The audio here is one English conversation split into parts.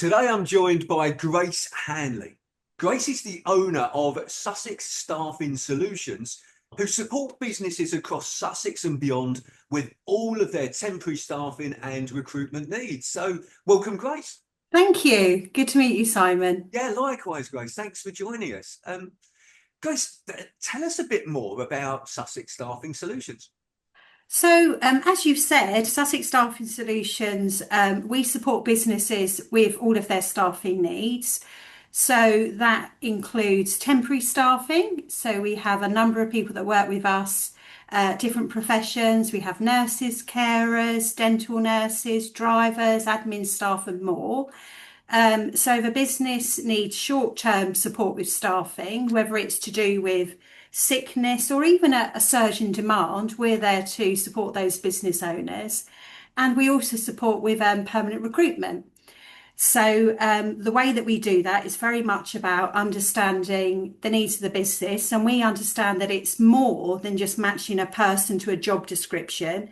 Today I'm joined by Grace Hanley. Grace is the owner of Sussex Staffing Solutions, who support businesses across Sussex and beyond with all of their temporary staffing and recruitment needs. So welcome, Grace. Thank you. Good to meet you, Simon. Yeah, likewise, Grace. Thanks for joining us. Grace, tell us a bit more about Sussex Staffing Solutions. As you've said, Sussex Staffing Solutions, we support businesses with all of their staffing needs. So that includes temporary staffing. So we have a number of people that work with us, different professions. We have nurses, carers, dental nurses, drivers, admin staff, and more. So if a business needs short-term support with staffing, whether it's to do with sickness or even a surge in demand, we're there to support those business owners. And we also support with permanent recruitment. The way that we do that is very much about understanding the needs of the business, and we understand that it's more than just matching a person to a job description.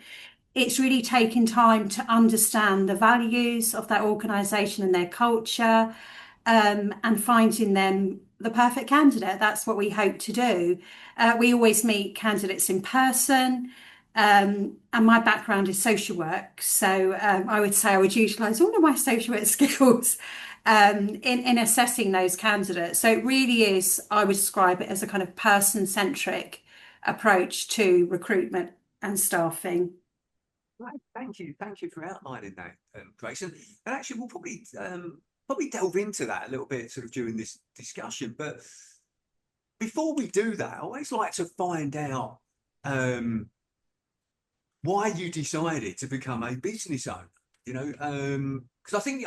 It's really taking time to understand the values of that organisation and their culture, and finding them the perfect candidate. That's what we hope to do. We always meet candidates in person, and my background is social work. I would say I would utilise all of my social work skills in assessing those candidates. So it really is, I would describe it as a kind of person-centric approach to recruitment and staffing. Right, thank you. Thank you for outlining that, Grace. And actually, we'll probably delve into that a little bit sort of during this discussion. But before we do that, I always like to find out why you decided to become a business owner. Because I think,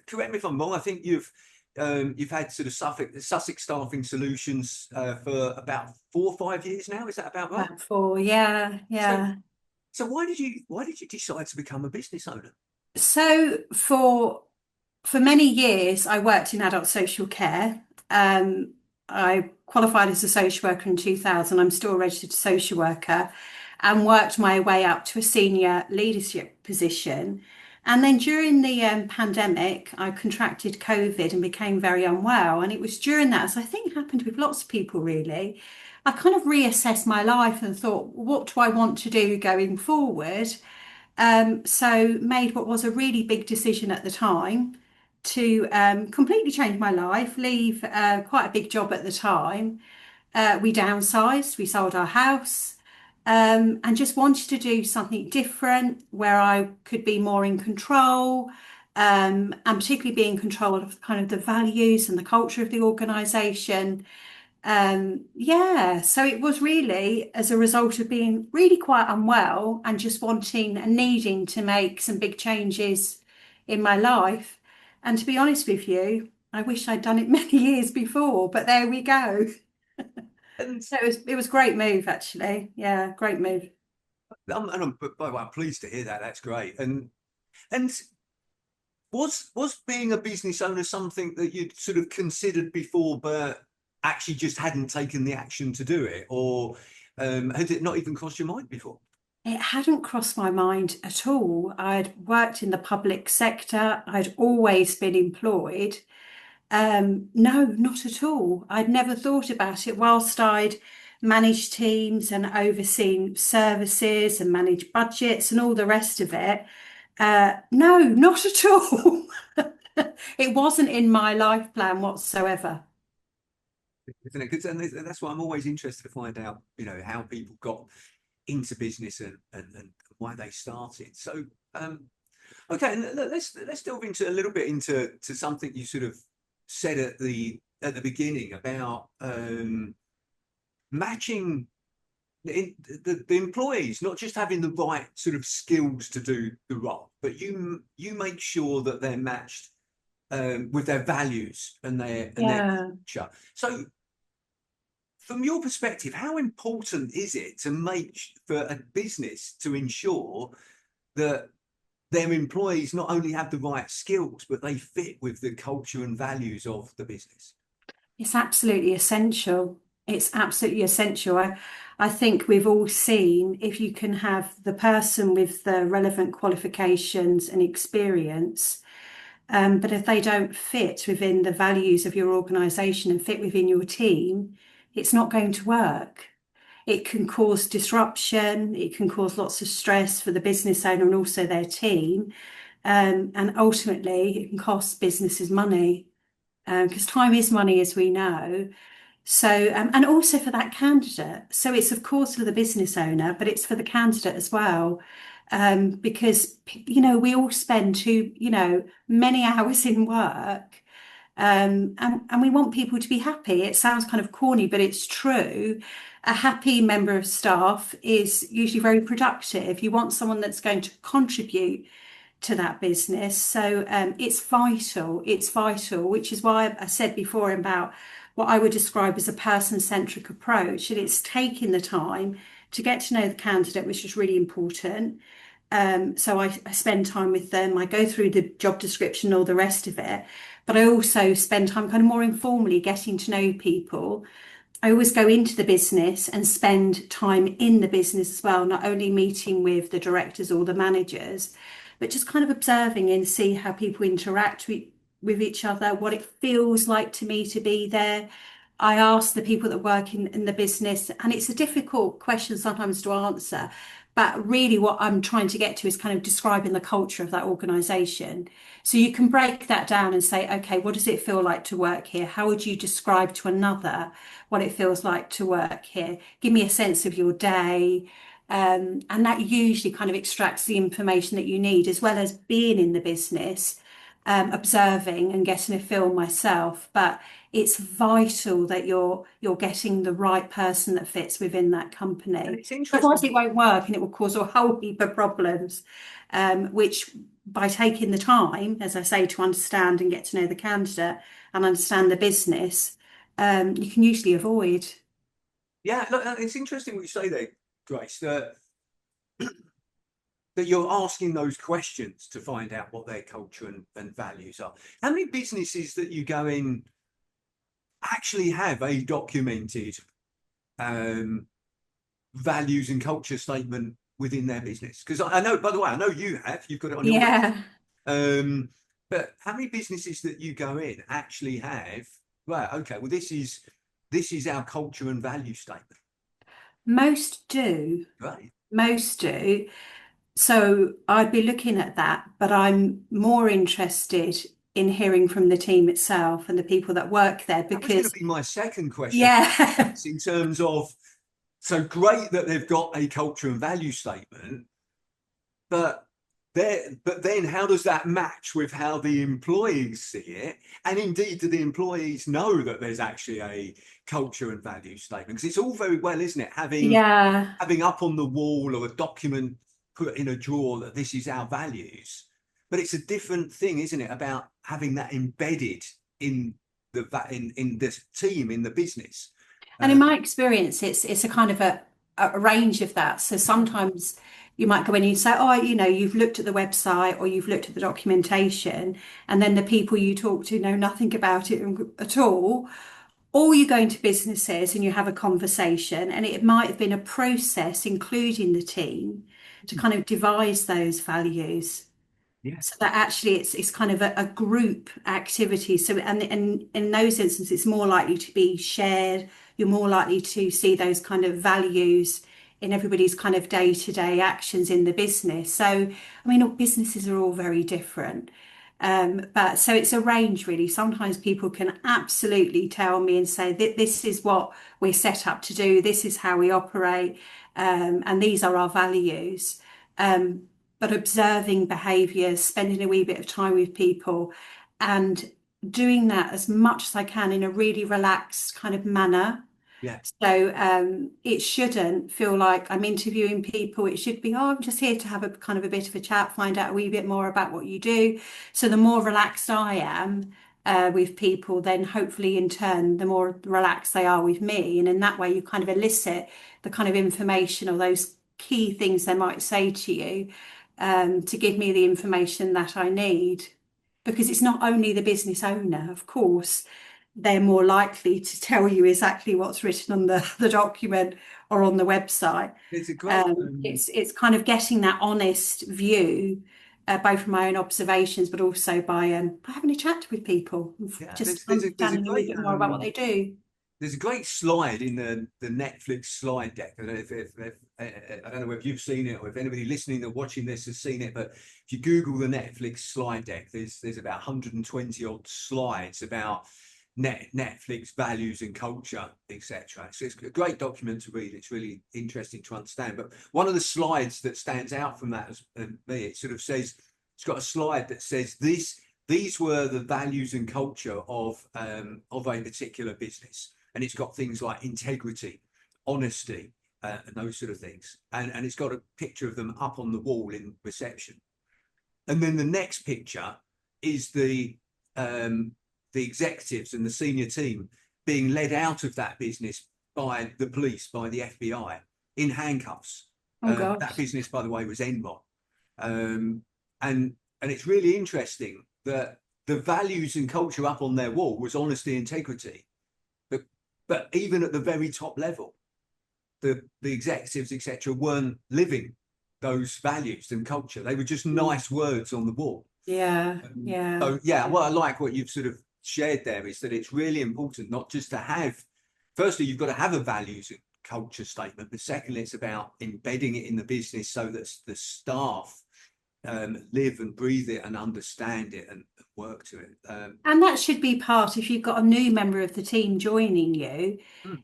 correct me if I'm wrong. I think you've had sort of Sussex Staffing Solutions for about 4 or 5 years now. Is that about right? About 4, yeah, So, yeah. so why did you decide to become a business owner? So for many years, I worked in adult social care. I qualified as a social worker in 2000. I'm still a registered social worker, and worked my way up to a senior leadership position. And then during the pandemic, I contracted COVID and became very unwell. And it was during that, as I think happened with lots of people really, I kind of reassessed my life and thought, what do I want to do going forward? So made what was a really big decision at the time to completely change my life, leave quite a big job at the time. We downsized, we sold our house, and just wanted to do something different where I could be more in control, and particularly be in control of kind of the values and the culture of the organisation. Yeah, so it was really as a result of being really quite unwell and just wanting and needing to make some big changes in my life. And to be honest with you, I wish I'd done it many years before, but there we go. And So it was a great move actually. Yeah, great move. by the way, I'm pleased to hear that. That's great. And was being a business owner something that you'd sort of considered before, but actually just hadn't taken the action to do it, or had it not even crossed your mind before? It hadn't crossed my mind at all. I'd worked in the public sector. I'd always been employed. No, not at all. I'd never thought about it whilst I'd managed teams and overseen services and managed budgets and all the rest of it. No, not at all. It wasn't in my life plan whatsoever. Isn't it? 'Cause- and that's why I'm always interested to find out, how people got into business and why they started. So, okay, and let's delve into a little bit into something you sort of said at the beginning about matching the employees, not just having the right sort of skills to do the role, but you make sure that they're matched with their values and their Yeah. culture. So, from your perspective, how important is it to make for a business to ensure that their employees not only have the right skills, but they fit with the culture and values of the business? It's absolutely essential. It's absolutely essential. I think we've all seen if you can have the person with the relevant qualifications and experience, But if they don't fit within the values of your organisation and fit within your team, it's not going to work. It can cause disruption, it can cause lots of stress for the business owner and also their team. And ultimately, it can cost businesses money because time is money, as we know. So, and also for that candidate. So it's, of course, for the business owner, but it's for the candidate as well. Because, we all spend many hours in work. And we want people to be happy. It sounds kind of corny, but it's true. A happy member of staff is usually very productive. You want someone that's going to contribute to that business. So it's vital. It's vital, which is why I said before about what I would describe as a person-centric approach. And it's taking the time to get to know the candidate, which is really important. So I spend time with them. I go through the job description, all the rest of it. But I also spend time kind of more informally getting to know people. I always go into the business and spend time in the business as well, not only meeting with the directors or the managers, but just kind of observing and see how people interact with each other, what it feels like to me to be there. I ask the people that work in the business, and it's a difficult question sometimes to answer, but really what I'm trying to get to is kind of describing the culture of that organisation. So you can break that down and say, okay, what does it feel like to work here? How would you describe to another what it feels like to work here? Give me a sense of your day. And that usually kind of extracts the information that you need, as well as being in the business, observing and getting a feel myself. But it's vital that you're getting the right person that fits within that And company. it's Otherwise, interesting. it won't work and it will cause a whole heap of problems, which by taking the time, as I say, to understand and get to know the candidate and understand the business, you can usually avoid. Yeah, look, it's interesting what you say there, Grace, that you're asking those questions to find out what their culture and values are. How many businesses that you go in actually have a documented um, values and culture statement within their business? Because I know, by the way, I know you have, you've got it on your website. Yeah. But how many businesses that you go in actually have, right, okay, well, this is our culture and value statement, Most do. right? Most do. So I'd be looking at that, but I'm more interested in hearing from the team itself and the people that work there That was going to because, be my second question yeah, in terms of, so great that they've got a culture and value statement, but then how does that match with how the employees see it? And indeed, do the employees know that there's actually a culture and value statement? Because it's all very well, isn't it, yeah. having up on the wall or a document put in a drawer that this is our values, but it's a different thing, isn't it, about having that embedded in in this team, in the business. And in Um, my experience, it's a kind of a range of that. So sometimes you might go in and you say, oh, you've looked at the website or you've looked at the documentation, and then the people you talk to know nothing about it at all. Or you go into businesses and you have a conversation, and it might have been a process, including the team, to kind of devise those values. yeah, So that actually it's kind of a group activity. So and in those instances, it's more likely to be shared. You're more likely to see those kind of values in everybody's kind of day-to-day actions in the business. So, I mean, businesses are all very different. But so it's a range really. Sometimes people can absolutely tell me and say that this is what we're set up to do, this is how we operate, and these are our values. But observing behaviours, spending a wee bit of time with people, and doing that as much as I can in a really relaxed kind of manner. yeah. So it shouldn't feel like I'm interviewing people. It should be, oh, I'm just here to have a kind of a bit of a chat, find out a wee bit more about what you do. So the more relaxed I am with people, then hopefully in turn, the more relaxed they are with me. And in that way, you kind of elicit the kind of information or those key things they might say to you to give me the information that I need. Because it's not only the business owner, of course, they're more likely to tell you exactly what's written on the document or on the website. It's a great It's kind of getting that honest view both from my own observations, but also by having a chat with people, Yeah, just there's a understanding a little great bit more about what they do. there's a great slide in the Netflix slide deck. I don't know I don't know if you've seen it or if anybody listening or watching this has seen it, but if you Google the Netflix slide deck, there's about 120 odd slides about Netflix values and culture, etc. So it's a great document to read. It's really interesting to understand. But one of the slides that stands out from that, me, it sort of says, it's got a slide that says these were the values and culture of a particular business, and it's got things like integrity, honesty, and those sort of things, and it's got a picture of them up on the wall in reception. And then the next picture is the executives and the senior team being led out of that business by the police, by the FBI, in handcuffs. Oh That gosh. business, by the way, was Enron. And it's really interesting that the values and culture up on their wall was honesty, integrity. But even at the very top level, the executives, etc., weren't living those values and culture. They were just nice words on the wall. Yeah, yeah. So yeah, what I like what you've sort of shared there is that it's really important not just to have, firstly, you've got to have a values and culture statement, but secondly, it's about embedding it in the business so that the staff live and breathe it and understand it and work to it. And that should be part, if you've got a new member of the team joining you,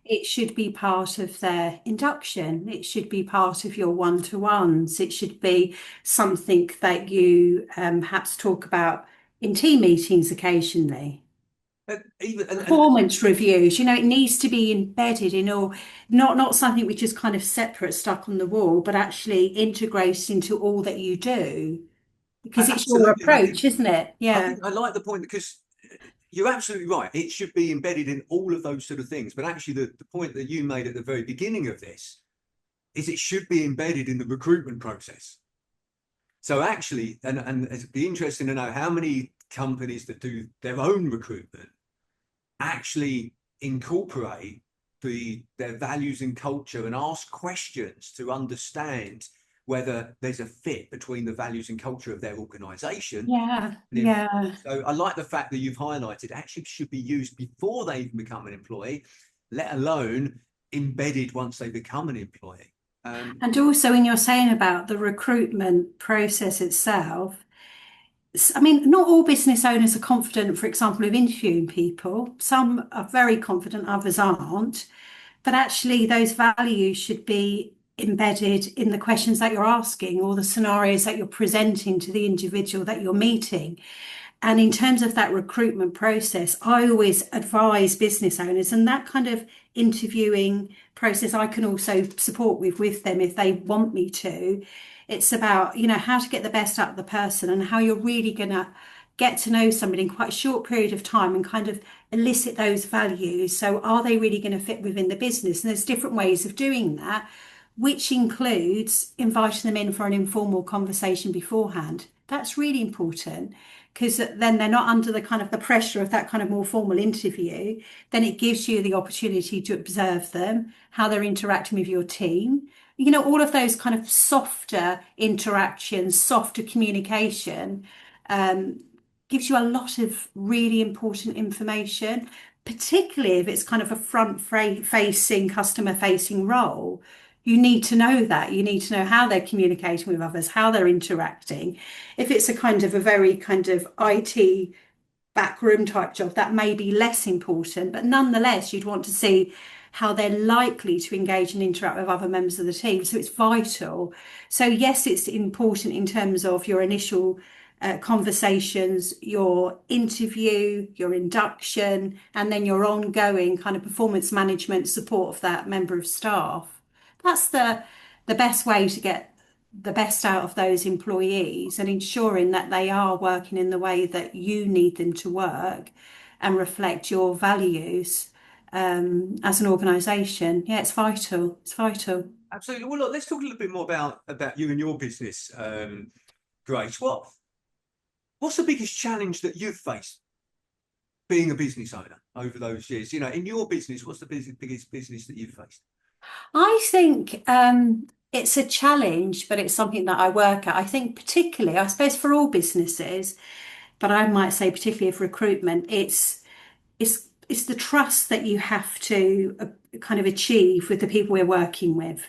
it should be part of their induction. It should be part of your one-to-ones. It should be something that you perhaps talk about in team meetings occasionally. Performance reviews, it needs to be embedded in all, not something which is kind of separate, stuck on the wall, but actually integrates into all that you do. Because it's your absolutely, approach, isn't it? Yeah. I like the point because you're absolutely right. It should be embedded in all of those sort of things. But actually, the point that you made at the very beginning of this is it should be embedded in the recruitment process. So actually, and it'd be interesting to know how many companies that do their own recruitment actually incorporate their values and culture and ask questions to understand whether there's a fit between the values and culture of their organization. Yeah, yeah. So I like the fact that you've highlighted actually should be used before they even become an employee, let alone embedded once they become an employee. And also, when you're saying about the recruitment process itself, I mean, not all business owners are confident, for example, of interviewing people. Some are very confident, others aren't. But actually, those values should be embedded in the questions that you're asking or the scenarios that you're presenting to the individual that you're meeting. And in terms of that recruitment process, I always advise business owners, and that kind of interviewing process I can also support with them if they want me to. It's about, how to get the best out of the person and how you're really going to get to know somebody in quite a short period of time and kind of elicit those values. So are they really going to fit within the business? And there's different ways of doing that, which includes inviting them in for an informal conversation beforehand. That's really important because then they're not under the kind of the pressure of that kind of more formal interview. Then it gives you the opportunity to observe them, how they're interacting with your team. All of those kind of softer interactions, softer communication, gives you a lot of really important information, particularly if it's kind of a front-facing, customer-facing role. You need to know that. You need to know how they're communicating with others, how they're interacting. If it's a kind of a very kind of IT backroom type job, that may be less important, but nonetheless, you'd want to see how they're likely to engage and interact with other members of the team. So it's vital. So yes, it's important in terms of your initial conversations, your interview, your induction, and then your ongoing kind of performance management support of that member of staff. That's the best way to get the best out of those employees and ensuring that they are working in the way that you need them to work and reflect your values as an organisation. Yeah, it's vital. It's vital. Absolutely. Well, look, let's talk a little bit more about you and your business, Grace. What's the biggest challenge that you've faced being a business owner over those years? In your business, what's the biggest business that you've faced? I think it's a challenge, but it's something that I work at. I think particularly, I suppose for all businesses, but I might say particularly of recruitment, it's the trust that you have to kind of achieve with the people we're working with.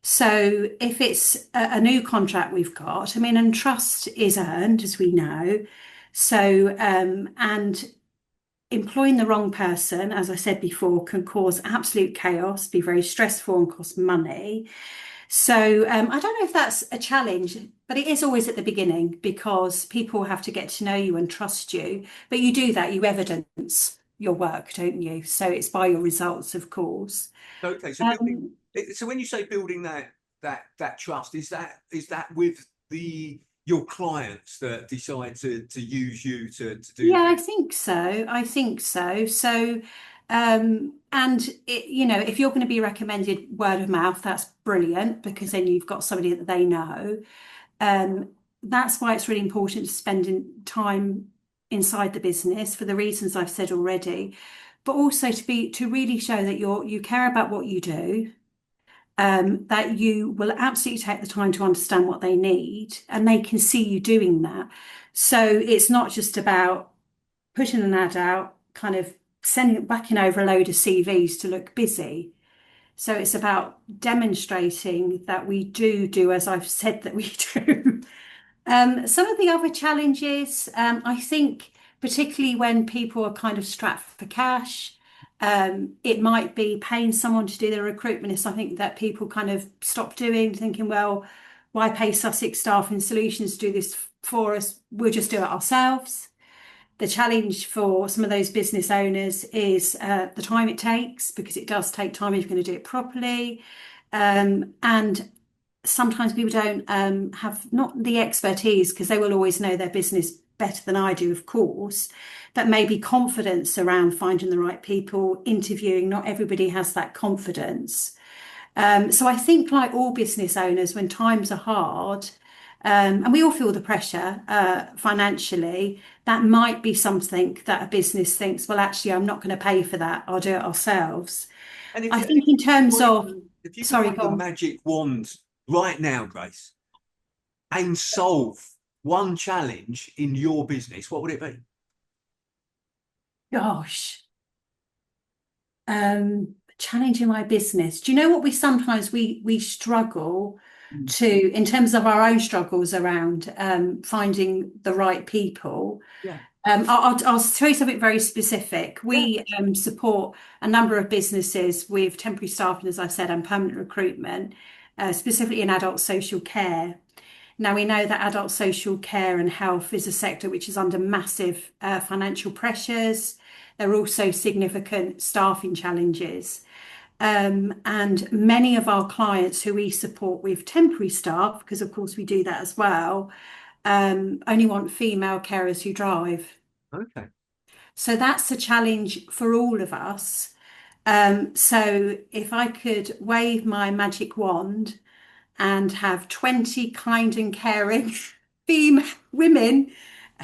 So if it's a new contract we've got, I mean, and trust is earned, as we know. So, and employing the wrong person, as I said before, can cause absolute chaos, be very stressful and cost money. So, I don't know if that's a challenge, but it is always at the beginning because people have to get to know you and trust you. But you do that, you evidence your work, don't you? So it's by your results, of course. Okay, so building. Um, So when you say building that trust, is that with the your clients that decide to use you to do Yeah, I that? think so. I think so. So, and if you're going to be recommended word of mouth, that's brilliant because then you've got somebody that they know. Um, that's why it's really important to spend time inside the business for the reasons I've said already, but also to really show that you care about what you do, that you will absolutely take the time to understand what they need, and they can see you doing that. So it's not just about putting an ad out, kind of sending it backing over a load of CVs to look busy. So it's about demonstrating that we do as I've said that we do. Some of the other challenges, I think, particularly when people are kind of strapped for cash, it might be paying someone to do the recruitment is something that people kind of stop doing, thinking, well, why pay Sussex Staffing Solutions to do this for us? We'll just do it ourselves. The challenge for some of those business owners is the time it takes, because it does take time if you're going to do it properly. And sometimes people don't have not the expertise because they will always know their business better than I do, of course, but maybe confidence around finding the right people, interviewing. Not everybody has that confidence. So I think, like all business owners, when times are hard, and we all feel the pressure financially, that might be something that a business thinks, well, actually, I'm not going to pay for that. I'll do it ourselves. And if I you think in terms wave, of, if you could sorry, wave go a on. magic wand right now, Grace, and solve one challenge in your business, what would it be? Gosh, challenging my business. Do you know what we struggle Mm. to, in terms of our own struggles around finding the right people? Yeah, I'll tell you something very specific. yeah. We support a number of businesses with temporary staffing, as I said, and permanent recruitment, specifically in adult social care. Now, we know that adult social care and health is a sector which is under massive financial pressures. There are also significant staffing challenges. And many of our clients who we support with temporary staff, because of course we do that as well, only want female carers who drive. Okay. So that's a challenge for all of us. So if I could wave my magic wand and have 20 kind and caring female women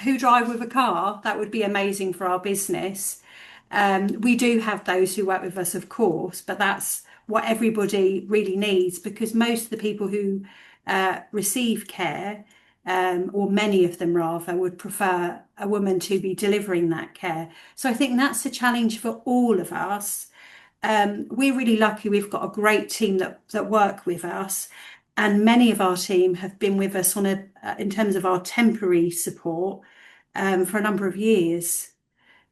who drive with a car, that would be amazing for our business. We do have those who work with us, of course, but that's what everybody really needs, because most of the people who receive care, or many of them rather, would prefer a woman to be delivering that care. So I think that's a challenge for all of us. We're really lucky we've got a great team that work with us, and many of our team have been with us in terms of our temporary support for a number of years.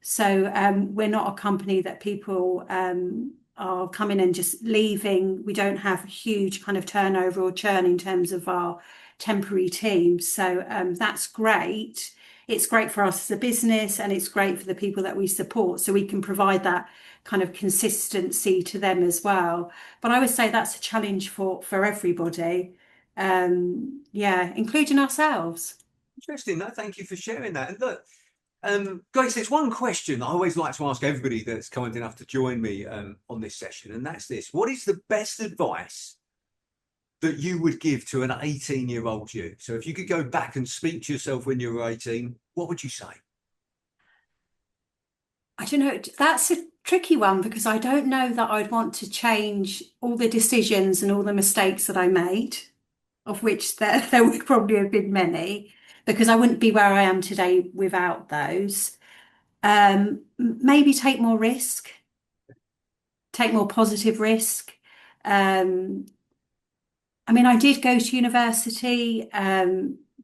So we're not a company that people are coming and just leaving. We don't have huge kind of turnover or churn in terms of our temporary teams. So that's great. It's great for us as a business, and it's great for the people that we support. So we can provide that kind of consistency to them as well. But I would say that's a challenge for everybody. Yeah, including ourselves. Interesting. No, thank you for sharing that. And look, Grace, there's one question I always like to ask everybody that's kind enough to join me on this session, and that's this: what is the best advice that you would give to an 18-year-old you? So if you could go back and speak to yourself when you were 18, what would you say? I don't know. That's a tricky one because I don't know that I'd want to change all the decisions and all the mistakes that I made, of which there would probably have been many, because I wouldn't be where I am today without those. Maybe take more positive risk. Um, I mean, I did go to university a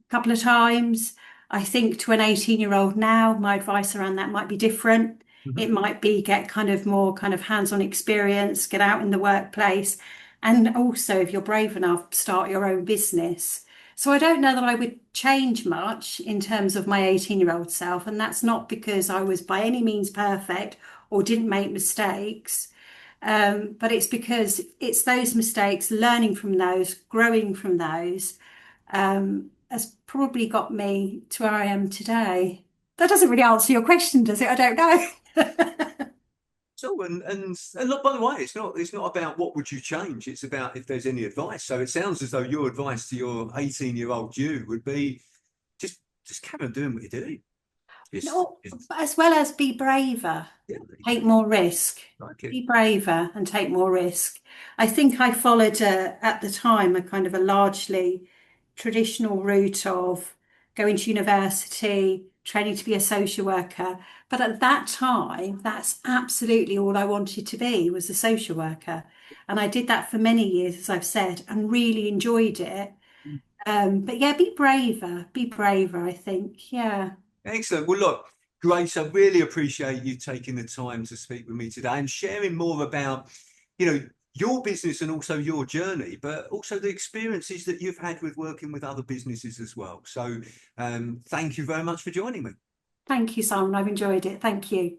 couple of times. I think to an 18-year-old now, my advice around that might be different. Mhm. It might be get kind of more kind of hands-on experience, get out in the workplace, and also, if you're brave enough, start your own business. So I don't know that I would change much in terms of my 18-year-old self, and that's not because I was by any means perfect or didn't make mistakes. But it's because it's those mistakes, learning from those, growing from those, has probably got me to where I am today. That doesn't really answer your question, does it? I don't know. So, and look, by the way, it's not about what would you change. It's about if there's any advice. So it sounds as though your advice to your 18-year-old you would be just carry on doing what you're doing. No, Just as well as be braver, yeah, there you take go. more risk. Like it. Be braver and take more risk. I think I followed at the time a kind of a largely traditional route of going to university, training to be a social worker. But at that time, that's absolutely all I wanted to be was a social worker. And I did that for many years, as I've said, and really enjoyed it. But yeah, be braver, I think. Yeah. Excellent. Well, look, Grace, I really appreciate you taking the time to speak with me today and sharing more about, you know, your business and also your journey, but also the experiences that you've had with working with other businesses as well. So, thank you very much for joining me. Thank you, Simon. I've enjoyed it. Thank you.